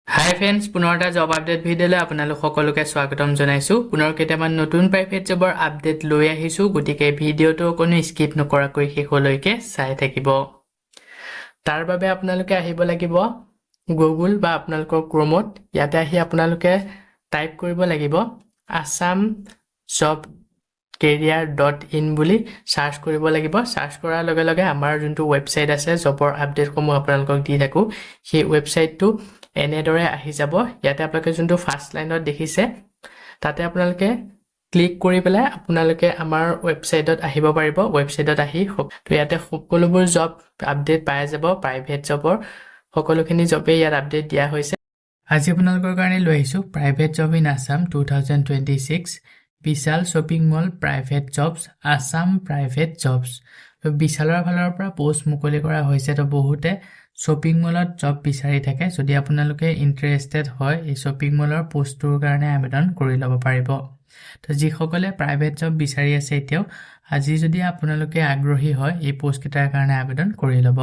হাই friends, পুনৰ এটা job update ভিডিঅ'লৈ আপোনালোক সকলোকে স্বাগতম জনাইছোঁ। পুনৰ কেইটামান নতুন প্ৰাইভেট জবৰ আপডেট লৈ আহিছোঁ, গতিকে ভিডিঅ'টো কোনো স্কিপ নকৰাকৈ শেষলৈকে চাই থাকিব। তাৰ বাবে আপোনালোকে আহিব লাগিব গুগল বা আপোনালোকৰ ক্ৰমত। ইয়াতে আহি আপোনালোকে টাইপ কৰিব লাগিব আছাম জব career.in বুলি সাৰ্চ কৰিব লাগিব। সাৰ্চ কৰাৰ লগে লগে আমাৰ যোনটো ৱেবছাইট আছে জবৰ আপডেটসমূহ আপোনালোকক দি থাকোঁ, সেই ৱেবছাইটটো এনেদৰে আহি যাব। ইয়াতে আপোনালোকে যোনটো ফাৰ্ষ্ট লাইনত দেখিছে তাতে আপোনালোকে ক্লিক কৰি পেলাই আপোনালোকে আমাৰ ৱেবছাইটত আহিব পাৰিব। ৱেবছাইটত আহি তো ইয়াতে সকলোবোৰ জব আপডেট পাই যাব। প্ৰাইভেট জবৰ সকলোখিনি জবেই ইয়াত আপডেট দিয়া হৈছে। আজি আপোনালোকৰ কাৰণে লৈ আহিছোঁ private job in Assam 2026 Vishal shopping mall private jobs Assam private jobs. তো বিশালৰ ফালৰ পৰা পোষ্ট মুকলি কৰা হৈছে। তো বহুতে শ্বপিং মলত জব বিচাৰি থাকে। যদি আপোনালোকে ইণ্টাৰেষ্টেড হয় এই শ্বপিং মলৰ পোষ্টটোৰ কাৰণে আবেদন কৰি ল'ব পাৰিব। তো যিসকলে প্ৰাইভেট জব বিচাৰি আছে এতিয়াও, আজি যদি আপোনালোকে আগ্ৰহী হয় এই পোষ্টকেইটাৰ কাৰণে আবেদন কৰি ল'ব।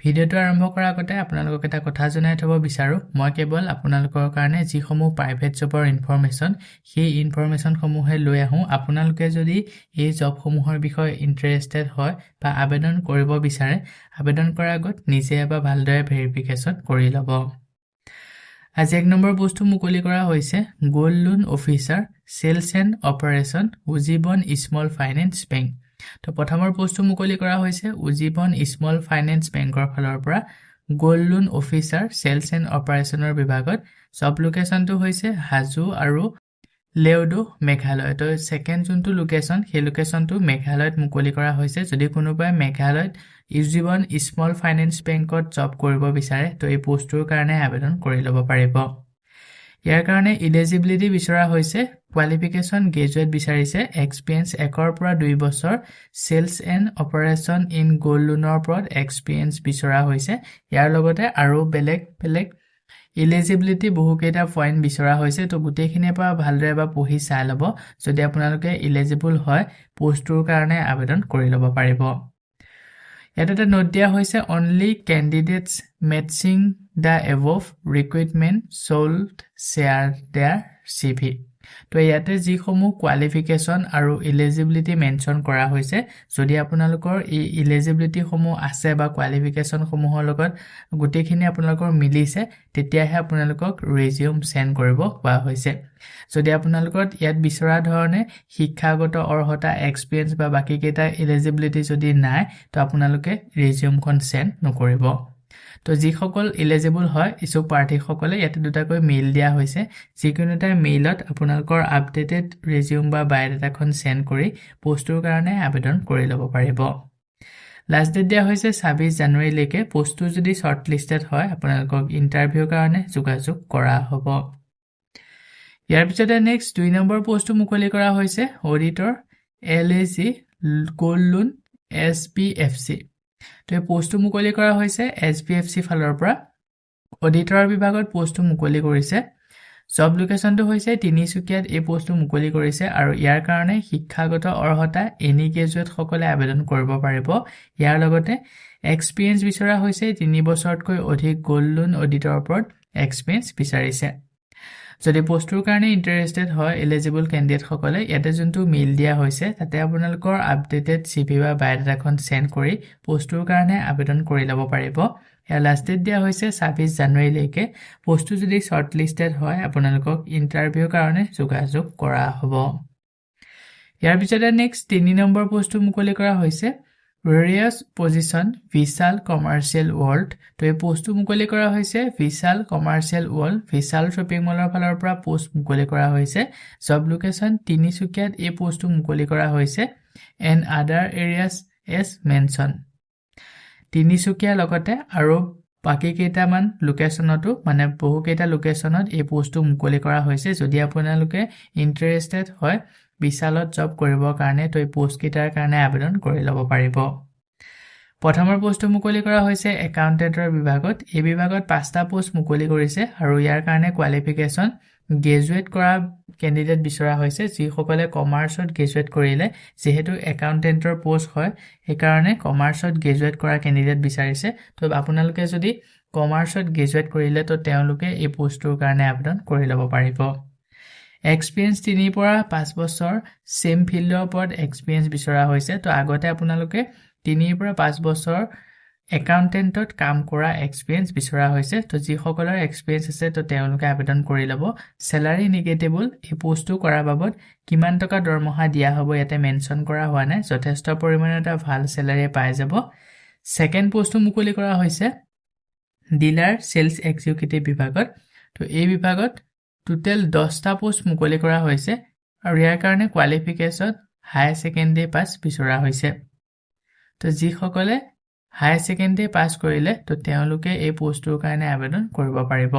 ভিডিঅ'টো আৰম্ভ কৰাৰ আগতে আপোনালোকক এটা কথা জনাই থ'ব বিচাৰোঁ, মই কেৱল আপোনালোকৰ কাৰণে যিসমূহ প্ৰাইভেট জবৰ ইনফৰমেশ্যন সেই ইনফৰমেশ্যনসমূহে লৈ আহোঁ। আপোনালোকে যদি এই জবসমূহৰ বিষয়ে ইণ্টাৰেষ্টেড হয় বা আবেদন কৰিব বিচাৰে, আবেদন কৰাৰ আগত নিজে এবাৰ ভালদৰে ভেৰিফিকেশ্যন কৰি ল'ব। আজি 1 নম্বৰ পোষ্টটো মুকলি কৰা হৈছে gold loan officer sales and operation Ujjivan small finance bank. তো প্ৰথমৰ পোষ্টটো মুকলি কৰা হৈছে উজ্জীৱন স্মল ফাইনেন্স বেংকৰ ফালৰ পৰা gold loan officer sales and অপাৰেশ্যনৰ বিভাগত। জব লোকেশ্যনটো হৈছে হাজো আৰু লেউডো মেঘালয়। তো ছেকেণ্ড যোনটো লোকেশ্যন সেই লোকেশ্যনটো মেঘালয়ত মুকলি কৰা হৈছে। যদি কোনোবাই মেঘালয়ত উজ্জীৱন স্মল ফাইনেন্স বেংকত জব কৰিব বিচাৰে তো এই পোষ্টটোৰ কাৰণে আবেদন কৰি ল'ব পাৰিব। ইয়াৰ কাৰণে ইলিজিবিলিটি বিচৰা হৈছে কোৱালিফিকেশ্যন গ্ৰেজুৱেট বিচাৰিছে, এক্সপিৰিয়েঞ্চ 1 পৰা 2 বছৰ, sales and operation in gold লোনৰ ওপৰত এক্সপিৰিয়েঞ্চ বিচৰা হৈছে। ইয়াৰ লগতে আৰু বেলেগ বেলেগ ইলিজিবিলিটি বহুকেইটা পইণ্ট বিচৰা হৈছে। তো গোটেইখিনিৰ পৰা ভালদৰে এবাৰ পঢ়ি চাই ল'ব। যদি আপোনালোকে ইলিজিবল হয় পোষ্টটোৰ কাৰণে আবেদন কৰি ল'ব পাৰিব। ইয়াত এটা নোট দিয়া হৈছে only candidates matching the above requirement should share their CV। তো ইয়াতে যিসমূহ কোৱালিফিকেশ্যন আৰু ইলিজিবিলিটি মেনশ্যন কৰা হৈছে, যদি আপোনালোকৰ এই ইলিজিবিলিটিসমূহ আছে বা কোৱালিফিকেশ্যনসমূহৰ লগত গোটেইখিনি আপোনালোকৰ মিলিছে, তেতিয়াহে আপোনালোকক ৰিজিউম চেণ্ড কৰিব কোৱা হৈছে। যদি আপোনালোকৰ ইয়াত বিচৰা ধৰণে শিক্ষাগত অৰ্হতা, এক্সপিৰিয়েঞ্চ বা বাকীকেইটা ইলিজিবিলিটি যদি নাই তো আপোনালোকে ৰিজিউমখন চেণ্ড নকৰিব। তো যিসকল ইলিজিবল হয় ইচ্ছুক প্ৰাৰ্থীসকলে ইয়াতে দুটাকৈ মেইল দিয়া হৈছে। যিকোনো এটা মেইলত আপোনালোকৰ আপডেটেড ৰিজিউম বা বায়'ডাটাখন চেণ্ড কৰি পোষ্টটোৰ কাৰণে আবেদন কৰি ল'ব পাৰিব। লাষ্ট ডেট দিয়া হৈছে 26 জানুৱাৰীলৈকে। পোষ্টটো যদি শ্বৰ্ট লিষ্টেড হয় আপোনালোকক ইণ্টাৰভিউৰ কাৰণে যোগাযোগ কৰা হ'ব। ইয়াৰ পিছতে নেক্সট 2 নম্বৰ পোষ্টটো মুকলি কৰা হৈছে auditor LAC gold loan SPFC। তো এই পোষ্টটো মুকলি কৰা হৈছে SPFC ফালৰ পৰা। অডিটৰৰ বিভাগত পোষ্টটো মুকলি কৰিছে। জব লোকেশ্যনটো হৈছে তিনিচুকীয়াত এই পোষ্টটো মুকলি কৰিছে আৰু ইয়াৰ কাৰণে শিক্ষাগত অৰ্হতা এনি গ্ৰেজুৱেটসকলে আবেদন কৰিব পাৰিব। ইয়াৰ লগতে এক্সপিৰিয়েঞ্চ বিচৰা হৈছে 3 বছৰতকৈ অধিক গোল্ড লোন অডিটৰ ওপৰত এক্সপিৰিয়েঞ্চ বিচাৰিছে। যদি পোষ্টটোৰ কাৰণে ইণ্টাৰেষ্টেড হয় এলিজিবল কেণ্ডিডেটসকলে ইয়াতে যোনটো মেইল দিয়া হৈছে তাতে আপোনালোকৰ আপডেটেড CV বা বায়'ডাটাখন চেণ্ড কৰি পোষ্টটোৰ কাৰণে আবেদন কৰি ল'ব পাৰিব। ইয়াৰ লাষ্ট ডেট দিয়া হৈছে 26 জানুৱাৰীলৈকে। পোষ্টটো যদি শ্বৰ্ট লিষ্টেড হয় আপোনালোকক ইণ্টাৰভিউৰ কাৰণে যোগাযোগ কৰা হ'ব। ইয়াৰ পিছতে নেক্সট 3 নম্বৰ পোষ্টটো মুকলি কৰা হৈছে ভেৰিয়াছ পজিশ্যন ভিশাল কমাৰ্চিয়েল ৱৰ্ল্ড। তো এই পোষ্টটো মুকলি কৰা হৈছে ভিশাল কমাৰ্চিয়েল ৱৰ্ল্ড ভিশাল শ্বপিং মলৰ ফালৰ পৰা পোষ্ট মুকলি কৰা হৈছে। জব লোকেশ্যন তিনিচুকীয়াত এই পোষ্টটো মুকলি কৰা হৈছে and other areas as mention. তিনিচুকীয়াৰ লগতে আৰু বাকী কেইটামান লোকেশ্যনতো মানে বহুকেইটা লোকেশ্যনত এই পোষ্টটো মুকলি কৰা হৈছে। যদি আপোনালোকে ইণ্টাৰেষ্টেড হয় বিশালত জব কৰিবৰ কাৰণে তো এই পোষ্টকেইটাৰ কাৰণে আবেদন কৰি ল'ব পাৰিব। প্ৰথমৰ পোষ্টটো মুকলি কৰা হৈছে একাউণ্টেণ্টৰ বিভাগত। এই বিভাগত 5টা পোষ্ট মুকলি কৰিছে আৰু ইয়াৰ কাৰণে কোৱালিফিকেশ্যন গ্ৰেজুৱেট কৰা কেণ্ডিডেট বিচৰা হৈছে। যিসকলে কমাৰ্চত গ্ৰেজুৱেট কৰিলে, যিহেতু একাউণ্টেণ্টৰ পোষ্ট হয় সেইকাৰণে কমাৰ্চত গ্ৰেজুৱেট কৰা কেণ্ডিডেট বিচাৰিছে। তো আপোনালোকে যদি কমাৰ্চত গ্ৰেজুৱেট কৰিলে তো তেওঁলোকে এই পোষ্টটোৰ কাৰণে আবেদন কৰি ল'ব পাৰিব এক্সপিৰিয়েন্স 3 পৰা 5 বছৰ সেম ফিল্ডৰ ওপৰত এক্সপিৰিয়েন্স বিচৰা হৈছে তো আগতে আপোনালোকে 3 পৰা 5 বছৰ একাউন্টেন্টত কাম কৰা এক্সপিৰিয়েন্স বিচৰা হৈছে তো যিসকলৰ এক্সপিৰিয়েন্স আছে তো তেওঁলোকে আবেদন কৰি ল'ব স্যালাৰি নেগেটিবল এই পোষ্টটো কৰাৰ বাবদ কিমান টকা দৰমহা দিয়া হ'ব ইয়াতে মেনশন কৰা হোৱা নাই যথেষ্ট পৰিমাণৰ এটা ভাল স্যালাৰি পাই যাব সেকেন্ড পোষ্টটো মুকলি কৰা হৈছে ডিলাৰ সেলস এক্সিকিউটিভ বিভাগত তো এই বিভাগত টোটাল 10টা পোষ্ট মুকলি কৰা হৈছে আৰু ইয়াৰ কাৰণে কোৱালিফিকেশন হাই সেকেন্ডাৰী পাছ বিচৰা হৈছে তো যিসকলে হাই সেকেন্ডাৰী পাছ কৰিলে তো তেওঁলোকে এই পোষ্টটোৰ কাৰণে আবেদন কৰিব পাৰিব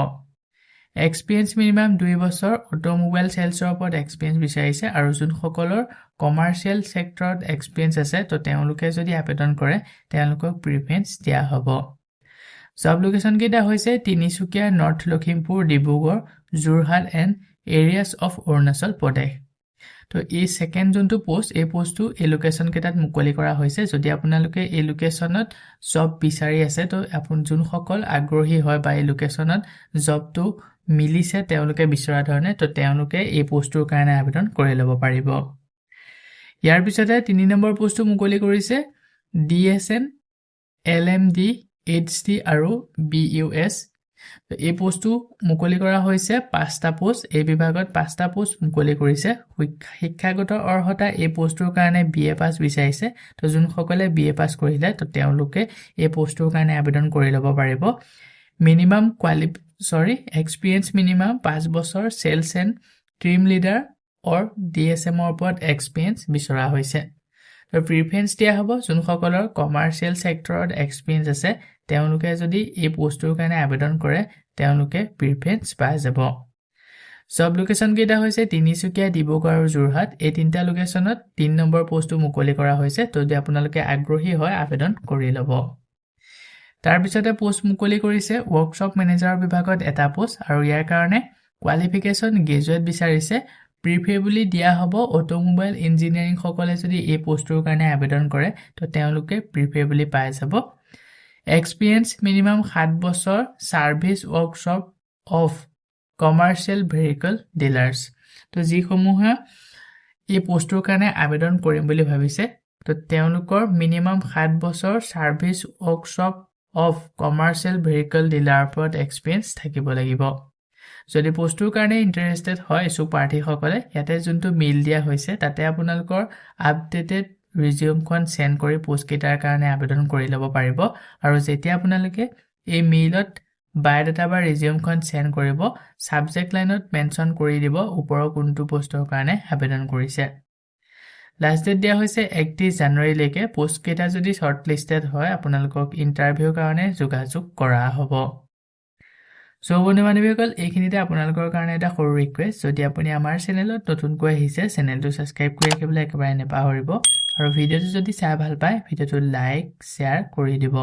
এক্সপিৰিয়েন্স মিনিমাম 2 বছৰ অটোমোবাইল সেলছৰ ওপৰত এক্সপিৰিয়েন্স বিচাৰিছে আৰু যোনসকলৰ কমাৰ্চিয়েল সেক্টৰত এক্সপিৰিয়েন্স আছে তো তেওঁলোকে যদি আবেদন কৰে তেওঁলোকক প্ৰিফাৰেন্স দিয়া হ'ব জব লোকেশন কেইটা হৈছে Tinsukia north Lakhimpur Dibrugarh Jorhat and areas of Arunachal Pradesh তো এই সেকেন্ড যোনটো পোষ্ট এই পোষ্টটো এই লোকেশন কেইটাত মুকলি কৰা হৈছে যদি আপোনালোকে এই লোকেশনত জব বিচাৰি আছে তো আপোন যোনসকল আগ্ৰহী হয় বা এই লোকেশনত জবটো মিলিছে তেওঁলোকে বিচৰা ধৰণে তো তেওঁলোকে এই পোষ্টটোৰ কাৰণে আবেদন কৰি ল'ব পাৰিব ইয়াৰ পিছতে 3 নম্বৰ পোষ্টটো মুকলি কৰিছে ডিএছএন এলএমডি এইচডি আৰু বিইউএছ এই পোষ্টটো মুকলি কৰা হৈছে 5টা পোষ্ট এই বিভাগত 5টা পোষ্ট মুকলি কৰিছে শিক্ষাগত অৰ্হতা এই পোষ্টটোৰ কাৰণে বিএ পাছ বিচাৰিছে তো যোনসকলে বিএ পাছ কৰিলে তো তেওঁলোকে এই পোষ্টটোৰ কাৰণে আবেদন কৰি ল'ব পাৰিব মিনিমাম এক্সপিৰিয়েন্স মিনিমাম 5 বছৰ সেলস এণ্ড টিম লিডাৰ অৰ ডিএছএম ৰ ওপৰত এক্সপিৰিয়েন্স বিচৰা হৈছে তো প্ৰিফাৰেন্স দিয়া হ'ব যোনসকলৰ কমাৰ্চিয়েল সেক্টৰত এক্সপিৰিয়েন্স আছে তেওঁলোকে যদি এই পোষ্টটোৰ কাৰণে আবেদন কৰে তেওঁলোকে প্ৰিফাৰেন্স পাই যাব জব লোকেশন কেইটা হৈছে তিনিচুকীয়া ডিব্ৰুগড় আৰু যোৰহাট এই তিনটা লোকেশনত 3 নম্বৰ পোষ্টটো মুকলি কৰা হৈছে তো যদি আপোনালোকে আগ্ৰহী হয় আবেদন কৰি ল'ব তাৰ পিছতে পোষ্ট মুকলি কৰিছে ওয়াৰ্কশ্বপ মেনেজাৰৰ বিভাগত এটা পোষ্ট আৰু ইয়াৰ কাৰণে কোৱালিফিকেশন গ্ৰেজুৱেট বিচাৰিছে প্ৰিফেৰেবলি দিয়া হ'ব অটোমোবাইল ইঞ্জিনিয়াৰিং সকলে যদি এই পোষ্টটোৰ কাৰণে আবেদন কৰে তো তেওঁলোকে প্ৰিফেৰেবলি পাই যাব এক্সপিৰিয়েন্স মিনিমাম 7 বছৰ service workshop of commercial vehicle ডিলাৰ্স তো যিসমূহে এই পোষ্টটোৰ কাৰণে আবেদন কৰিম বুলি ভাবিছে তো তেওঁলোকৰ মিনিমাম 7 বছৰ service workshop of commercial vehicle dealer ওপৰত এক্সপিৰিয়েন্স থাকিব লাগিব যদি পোষ্টটোৰ কাৰণে ইন্টাৰেষ্টেড হয় সু প্ৰাৰ্থীসকলে ইয়াতে যোনটো মেইল দিয়া হৈছে তাতে আপোনালোকৰ আপডেটেড ৰিজিউমখন সেন্ড কৰি পোষ্ট কেইটাৰ কাৰণে আবেদন কৰি ল'ব পাৰিব আৰু যেতিয়া আপোনালোকে এই মেইলত বায়োডাটা বা ৰিজিউমখন সেন্ড কৰিব সাবজেক্ট লাইনত মেনশন কৰি দিব ওপৰৰ কোনটো পোষ্টৰ কাৰণে আবেদন কৰিছে লাষ্ট ডেট দিয়া হৈছে 31 জানুৱাৰী লৈকে পোষ্ট কেইটা যদি শৰ্টলিষ্টেড হয় আপোনালোকক ইন্টাৰভিউৰ কাৰণে যোগাযোগ কৰা হ'ব সো বন্ধুবান্ধৱীসকল এইখিনিতে আপোনালোকৰ কাৰণে এটা সৰু ৰিকুৱেষ্ট যদি আপুনি আমাৰ চেনেলত নতুনকৈ আহিছে চেনেলটো সাবস্ক্ৰাইব কৰি ৰাখিবলৈ একেবাৰে নেপাহৰিব আৰু ভিডিঅ'টো যদি চাই ভাল পায় ভিডিঅ'টো লাইক শেয়াৰ কৰি দিব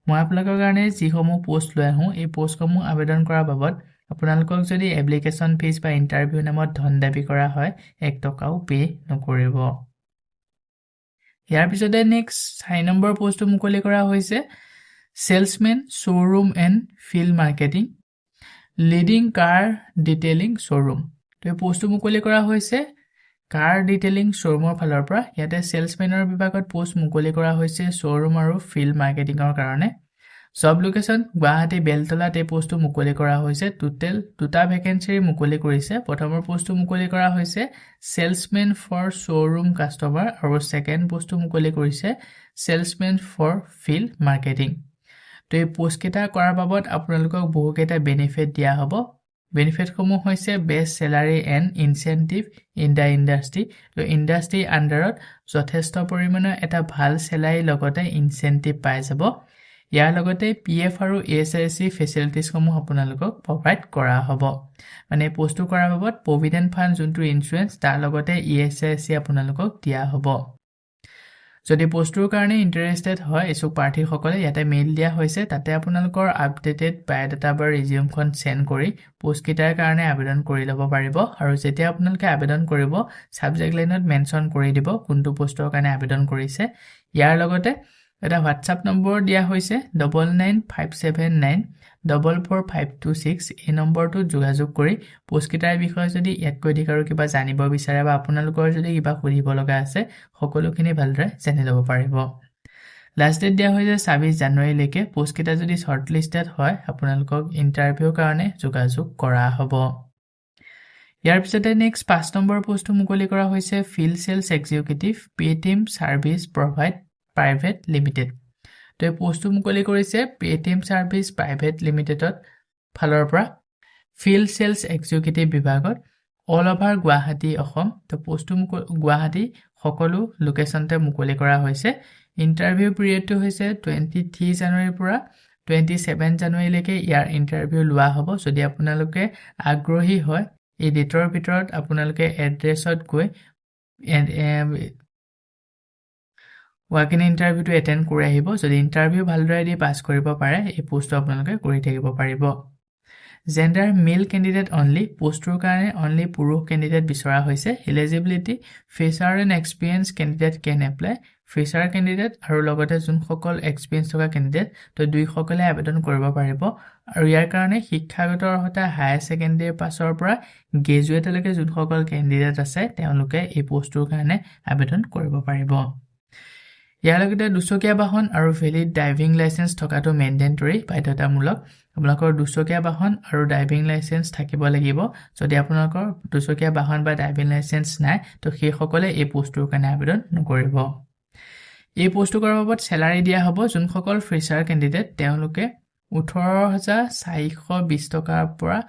মই আপোনালোকৰ কাৰণে যিসমূহ পোষ্ট লৈ আহোঁ এই পোষ্টসমূহ আবেদন কৰাৰ বাবদ আপোনালোকক যদি এপ্লিকেশন ফিজ বা ইন্টাৰভিউ নামত ধন দাবী কৰা হয় 1 টকাও পে নকৰিব ইয়াৰ পিছতে নেক্সট 6 নম্বৰ পোষ্টটো মুকলি কৰা হৈছে salesman showroom and field marketing leading car detailing showroom তো এই পোষ্টটো মুকলি কৰা হৈছে কাৰ ডিটেইলিং শোৰুমৰ ফালৰ পৰা ইয়াতে সেলসম্যানৰ বিভাগত পোষ্ট মুকলি কৰা হৈছে শোৰুম আৰু ফিল্ড মাৰ্কেটিংৰ কাৰণে জব লোকেশন গুৱাহাটী বেলতলাত এই পোষ্টটো মুকলি কৰা হৈছে টোটেল 2টা ভেকেন্সি মুকলি কৰিছে প্ৰথমৰ পোষ্টটো মুকলি কৰা হৈছে সেলসম্যান ফৰ শোৰুম কাস্টমাৰ আৰু সেকেন্ড পোষ্টটো মুকলি কৰিছে সেলসম্যান ফৰ ফিল্ড মাৰ্কেটিং তো এই পোষ্ট কেইটা কৰাৰ বাবদ আপোনালোকক বহুকেইটা বেনিফিট দিয়া হ'ব বেনিফিট সমূহ হৈছে best স্যালাৰি and incentive in the industry তো ইন্ডাষ্ট্ৰি আন্ডাৰত যথেষ্ট পৰিমাণৰ এটা ভাল স্যালাৰি লগতে ইনসেন্টিভ পাই যাব ইয়াৰ লগতে পিএফ আৰু এছআইসি ফেচিলিটিজ সমূহ আপোনালোকক প্ৰভাইড কৰা হ'ব মানে পোষ্টটো কৰাৰ বাবদ প্ৰভিডেন্ট ফাণ্ড যোনটো ইনস্যুৰেন্স তাৰ লগতে ইএছআইসি আপোনালোকক দিয়া হ'ব যদি পোষ্টটোৰ কাৰণে ইন্টাৰেষ্টেড হয় ইছুক প্ৰাৰ্থীসকলে ইয়াতে মেইল দিয়া হৈছে তাতে আপোনালোকৰ আপডেটেড বায়োডাটা বা ৰিজিউমখন সেন্ড কৰি পোষ্ট কেইটাৰ কাৰণে আবেদন কৰি ল'ব পাৰিব আৰু যেতিয়া আপোনালোকে আবেদন কৰিব সাবজেক্ট লাইনত মেনশন কৰি দিব কোনটো পোষ্টৰ কাৰণে আবেদন কৰিছে ইয়াৰ লগতে এটা WhatsApp নম্বৰ দিয়া হৈছে 9957944526 এই নম্বৰটো যোগাযোগ কৰি পোষ্টকেইটাৰ বিষয়ে যদি ইয়াতকৈ অধিক আৰু কিবা জানিব বিচাৰে বা আপোনালোকৰ যদি কিবা সুধিব লগা আছে সকলোখিনি ভালদৰে জানি ল'ব পাৰিব লাষ্ট ডেট দিয়া হৈছে 26 জানুৱাৰীলৈকে পোষ্টকেইটা যদি শৰ্টলিষ্টেড হয় আপোনালোকক ইন্টাৰভিউৰ কাৰণে যোগাযোগ কৰা হ'ব ইয়াৰ পিছতে নেক্সট 5 নম্বৰ পোষ্টটো মুকলি কৰা হৈছে field sales executive Paytm service provide private limited তো এই পোষ্টটো মুকলি কৰিছে Paytm সাৰ্ভিস প্ৰাইভেট লিমিটেডত ফালৰ পৰা ফিল্ড সেলছ এক্সিকিউটিভ বিভাগত অল ওভাৰ গুৱাহাটী অসম তো পোষ্টটো গুৱাহাটী সকলো লোকেশনতে মুকলি কৰা হৈছে ইন্টাৰভিউ পিৰিয়ডটো হৈছে 23 জানুৱাৰীৰ পৰা 27 জানুৱাৰীলৈকে ইয়াৰ ইন্টাৰভিউ লোৱা হ'ব যদি আপোনালোকে আগ্ৰহী হয় এই ডেটৰ ভিতৰত আপোনালোকে এড্ৰেছত গৈ ওয়াকিং ইন্টাৰভিউটো এটেন্ড কৰি আহিব যদি ইন্টাৰভিউ ভালদৰে দি পাছ কৰিব পাৰে এই পোষ্টটো আপোনালোকে কৰি থাকিব পাৰিব জেন্ডাৰ মেল ক্যান্ডিডেট অনলি পোষ্টৰ কাৰণে অনলি পুৰুষ ক্যান্ডিডেট বিচৰা হৈছে eligibility fresher and experience candidate can apply fresher candidate আৰু লগতে যোনসকল এক্সপেৰিয়েন্স থকা ক্যান্ডিডেট তো দুইসকলে আবেদন কৰিব পাৰিব আৰু ইয়াৰ কাৰণে শিক্ষাগত অৰ্হতা হায়াৰ সেকেন্ডাৰী পাছৰ পৰা গ্ৰেজুৱেটলৈকে যোনসকল ক্যান্ডিডেট আছে তেওঁলোকে এই পোষ্টৰ কাৰণে আবেদন কৰিব পাৰিব ইয়াৰ লগতে দুচকীয়া বাহন আৰু ভেলিড ড্ৰাইভিং লাইসেন্স থকাটো মেন্ডেটৰী বাধ্যতামূলক আপোনালোকৰ দুচকীয়া বাহন আৰু ড্ৰাইভিং লাইসেন্স থাকিব লাগিব যদি আপোনালোকৰ দুচকীয়া বাহন বা ড্ৰাইভিং লাইসেন্স নাই তো সেই সকলে এই পোষ্টৰ কাৰণে আবেদন নকৰিব এই পোষ্টৰ বাবদ স্যালাৰি দিয়া হ'ব যোনসকল ফ্ৰেছাৰ ক্যান্ডিডেট তেওঁলোকে 18420 টকাৰ পৰা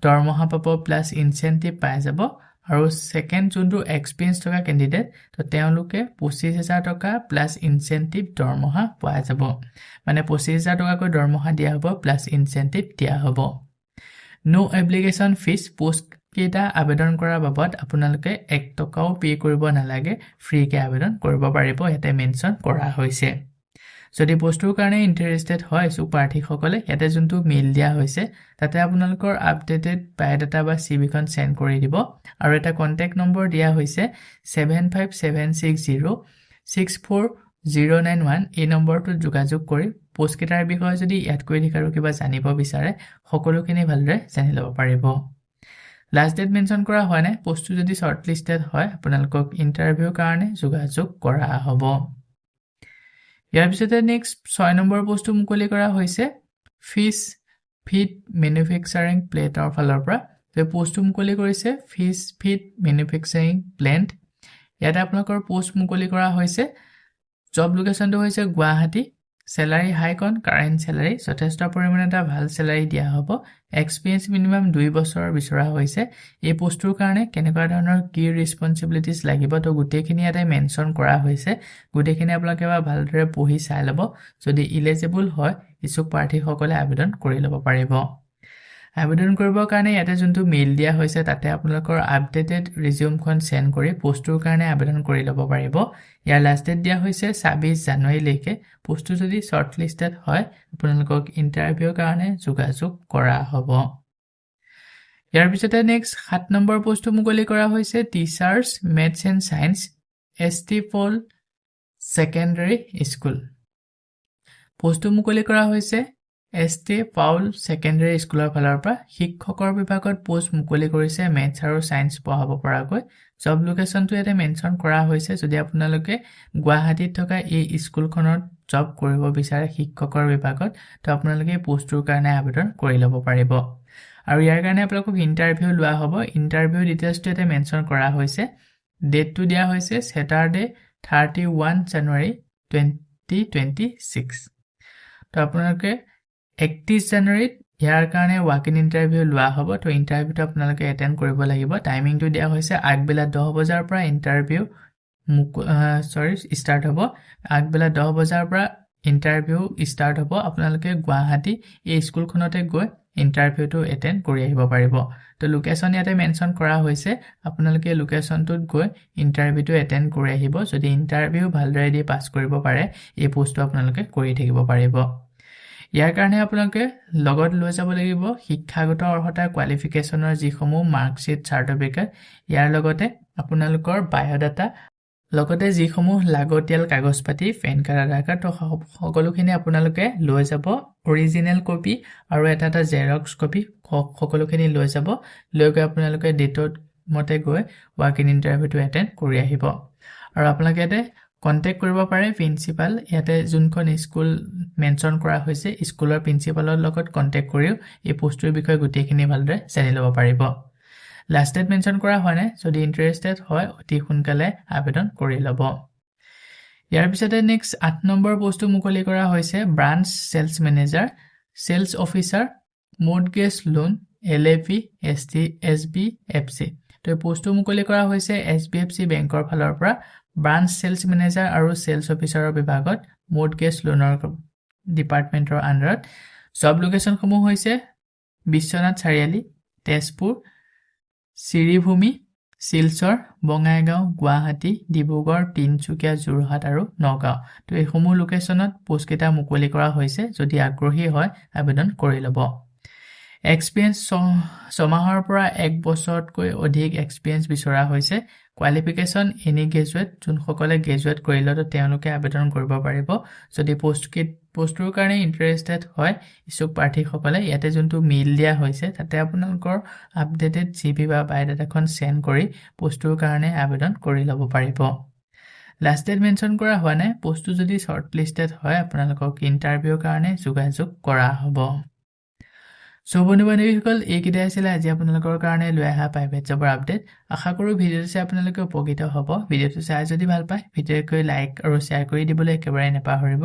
দৰমহা পাব প্লাস ইনসেন্টিভ পাই যাব আৰু সেকেন্ড যোনটো এক্সপেৰিয়েন্স থকা ক্যান্ডিডেট তো তেওঁলোকে 25000 টকা প্লাস ইনসেন্টিভ দৰমহা পাই যাব মানে 25000 টকাকৈ দৰমহা দিয়া হ'ব প্লাস ইনসেন্টিভ দিয়া হ'ব নো এপ্লিকেশন ফিজ পোষ্ট কেটা আবেদন কৰাৰ বাবদ আপোনালোকে 1 টকাও পে কৰিব নালাগে ফ্ৰী কে আবেদন কৰিব পাৰিব এতে মেনশন কৰা হৈছে যদি পোষ্টৰ কাৰণে ইন্টাৰেষ্টেড হয় সু প্ৰাৰ্থীসকলে ইয়াতে যোনটো মেইল দিয়া হৈছে তাতে আপোনালোকৰ আপডেটেড বায়োডাটা বা সিভিখন সেন্ড কৰি দিব আৰু এটা কন্টাক্ট নম্বৰ দিয়া হৈছে 7576064091 এই নম্বৰটো যোগাযোগ কৰি পোষ্টকেটাৰ বিষয়ে যদি ইয়াতকৈ অধিক আৰু কিবা জানিব বিচাৰে সকলোখিনি ভালদৰে জানি ল'ব পাৰিব লাষ্ট ডেট মেনশন কৰা হয় নাই পোষ্টটো যদি শৰ্টলিষ্টেড হয় আপোনালোকক ইন্টাৰভিউৰ কাৰণে যোগাযোগ কৰা হ'ব ইয়াৰ পিছতে নেক্সট 6 নম্বৰ পোষ্টটো মুকলি কৰা হৈছে ফিছ ফিট মেনুফেকচাৰিং প্লেটৰ ফালৰ পৰা এই পোষ্টটো মুকলি কৰিছে ফিছ ফিট মেনুফেকচাৰিং প্লেন্ট ইয়াতে আপোনালোকৰ পোষ্ট মুকলি কৰা হৈছে জব লোকেশনটো হৈছে গুৱাহাটী স্যালাৰি হাইকন কাৰেন্ট স্যালাৰি যথেষ্ট পৰিমাণে এটা ভাল স্যালাৰি দিয়া হ'ব এক্সপেৰিয়েন্স মিনিমাম 2 বছৰ বিচৰা হৈছে এই পোষ্টৰ কাৰণে কেনেকুৱা ধৰণৰ কি ৰেসপন্সিবিলিটিজ লাগিব তো গুটেখিনি ইয়াতে মেনশন কৰা হৈছে গুটেখিনি আপোনালোকে ভালদৰে পঢ়ি চাই ল'ব যদি এলিজিবল হয় ইছুক প্ৰাৰ্থীসকলে আবেদন কৰি ল'ব পাৰিব আবেদন কৰিবৰ কাৰণে ইয়াতে যোনটো মেইল দিয়া হৈছে তাতে আপোনালোকৰ আপডেটেড ৰিজিউমখন সেন্ড কৰি পোষ্টৰ কাৰণে আবেদন কৰি ল'ব পাৰিব ইয়াৰ লাষ্ট ডেট দিয়া হৈছে 26 জানুৱাৰীলৈকে পোষ্টটো যদি শৰ্টলিষ্টেড হয় আপোনালোকক ইন্টাৰভিউৰ কাৰণে যোগাযোগ কৰা হ'ব ইয়াৰ পিছতে নেক্সট 7 নম্বৰ পোষ্টটো মুকলি কৰা হৈছে teachers maths and science ST Paul secondary school পোষ্টটো মুকলি কৰা হৈছে এছটি পাউল সেকেন্ডাৰী স্কুলৰ ফালৰ পৰা শিক্ষকৰ বিভাগত পোষ্ট মুকলি কৰিছে মেথছ আৰু সায়েন্স পঢ়াব পৰাকৈ জব লোকেশনটো ইয়াতে মেনশন কৰা হৈছে যদি আপোনালোকে গুৱাহাটীত থকা এই স্কুলখনত জব কৰিব বিচাৰে শিক্ষকৰ বিভাগত তো আপোনালোকে পোষ্টৰ কাৰণে আবেদন কৰি ল'ব পাৰিব আৰু ইয়াৰ কাৰণে আপোনালোকক ইন্টাৰভিউ লোৱা হ'ব ইন্টাৰভিউ ডিটেইলছটো ইয়াতে মেনশন কৰা হৈছে ডেটটো দিয়া হৈছে স্যাটাৰডে 31 জানুৱাৰী 2026 তো আপোনালোকে 31 জানুৱাৰীত ইয়াৰ কাৰণে ওয়াকিং ইন্টাৰভিউ লোৱা হ'ব তো ইন্টাৰভিউটো আপোনালোকে এটেন্ড কৰিব লাগিব টাইমিংটো দিয়া হৈছে আগবেলা 10 বজাৰ পৰা ইন্টাৰভিউ ষ্টাৰ্ট হ'ব আগবেলা 10 বজাৰ পৰা ইন্টাৰভিউ ষ্টাৰ্ট হ'ব আপোনালোকে গুৱাহাটী এই স্কুলখনতে গৈ ইন্টাৰভিউটো এটেন্ড কৰি আহিব পাৰিব তো লোকেশন ইয়াতে মেনশন কৰা হৈছে আপোনালোকে লোকেশনটোত গৈ ইন্টাৰভিউটো এটেন্ড কৰি আহিব যদি ইন্টাৰভিউ ভালদৰে দি পাছ কৰিব পাৰে এই পোষ্টটো আপোনালোকে কৰি থাকিব পাৰিব ইয়াৰ কাৰণে আপোনালোকে লগত লৈ যাব লাগিব শিক্ষাগত অৰ্হতা কোৱালিফিকেশনৰ যিসমূহ মাৰ্কশিট চাৰ্টিফিকেট ইয়াৰ লগতে আপোনালোকৰ বায়োডাটা লগতে যিসমূহ লাগতিয়াল কাগজ পাতি পেন কাৰ্ড আধাৰ কাৰ্ড সকলোখিনি আপোনালোকে লৈ যাব অৰিজিনেল কপি আৰু এটা জেৰক্স কপি সকলোখিনি লৈ যাব লৈ গৈ আপোনালোকে ডেটত মতে গৈ ৱাক ইন ইণ্টাৰভিউটো এটেণ্ড কৰি আহিব আৰু আপোনালোকে ইয়াতে কন্টেক্ট কৰিব পাৰে প্ৰিন্সিপাল ইয়াতে যোনখন স্কুল মেনশ্যন কৰা হৈছে স্কুলৰ প্ৰিন্সিপালৰ লগত কন্টেক্ট কৰিও এই পোষ্টটোৰ বিষয়ে গোটেইখিনি ভালদৰে জানি ল'ব পাৰিব লাষ্ট ডেট মেনশ্যন কৰা হয় নাই যদি ইণ্টাৰেষ্টেড হয় অতি সোনকালে আবেদন কৰি ল'ব ইয়াৰ পিছতে নেক্সট 8 নম্বৰ পোষ্টটো মুকলি কৰা হৈছে branch sales manager sales officer mortgage loan LAP SBFC তো এই পোষ্টটো মুকলি কৰা হৈছে এছবিএফচি বেংকৰ ফালৰ পৰা ব্ৰাঞ্চ সেলছ মেনেজাৰ আৰু সেলছ অফিচাৰৰ বিভাগত মৰ্টগেজ লোনৰ ডিপাৰ্টমেণ্টৰ আণ্ডাৰত জব লোকেশ্যনসমূহ হৈছে বিশ্বনাথ চাৰিআলি তেজপুৰ শ্ৰীভূমি শিলচৰ বঙাইগাঁও গুৱাহাটী ডিব্ৰুগড় তিনচুকীয়া যোৰহাট আৰু নগাঁও তো এইসমূহ লোকেশ্যনত পোষ্টকেইটা মুকলি কৰা হৈছে যদি আগ্ৰহী হয় আবেদন কৰি ল'ব এক্সপিৰিয়েন্স ছমাহৰ পৰা 1 বছৰতকৈ অধিক এক্সপিৰিয়েন্স বিচৰা হৈছে কোৱালিফিকেশ্যন এনি গ্ৰেজুৱেট যোনসকলে গ্ৰেজুৱেট কৰিলে তো তেওঁলোকে আবেদন কৰিব পাৰিব যদি পোষ্টটোৰ কাৰণে ইণ্টাৰেষ্টেড হয় ইচ্ছুক প্ৰাৰ্থীসকলে ইয়াতে যোনটো মেইল দিয়া হৈছে তাতে আপোনালোকৰ আপডেটেড CV বা বায়োডাটাখন সেন্ড কৰি পোষ্টটোৰ কাৰণে আবেদন কৰি ল'ব পাৰিব লাষ্ট ডেট মেনশ্যন কৰা হোৱা নাই পোষ্টটো যদি শৰ্ট লিষ্টেড হয় আপোনালোকক ইণ্টাৰভিউৰ কাৰণে যোগাযোগ কৰা হ'ব So বন্ধু-বান্ধৱীসকল এইকেইটা আছিল আজি আপোনালোকৰ কাৰণে লৈ অহা প্ৰাইভেট জবৰ আপডেট আশা কৰোঁ ভিডিঅ'টো চাই আপোনালোকে উপকৃত হ'ব ভিডিঅ'টো চাই যদি ভাল পায় ভিডিঅ'টো লাইক আৰু শ্বেয়াৰ কৰি দিবলৈ একেবাৰে নাপাহৰিব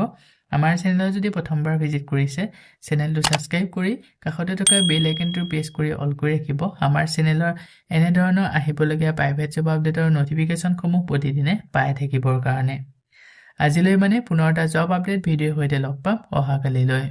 আমাৰ চেনেলত যদি প্ৰথমবাৰ ভিজিট কৰিছে চেনেলটো ছাবস্ক্ৰাইব কৰি কাষতে থকা বেল আইকনটো প্ৰেছ কৰি অল কৰি ৰাখিব আমাৰ চেনেলৰ এনে ধৰণৰ আহিবলগীয়া প্ৰাইভেট জব আপডেটৰ নটিফিকেশ্যনসমূহ প্ৰতিদিনে পাই থাকিবৰ কাৰণে আজিলৈ মানে পুনৰ এটা জব আপডেট ভিডিঅ'ৰ সৈতে লগ পাম অহাকালিলৈ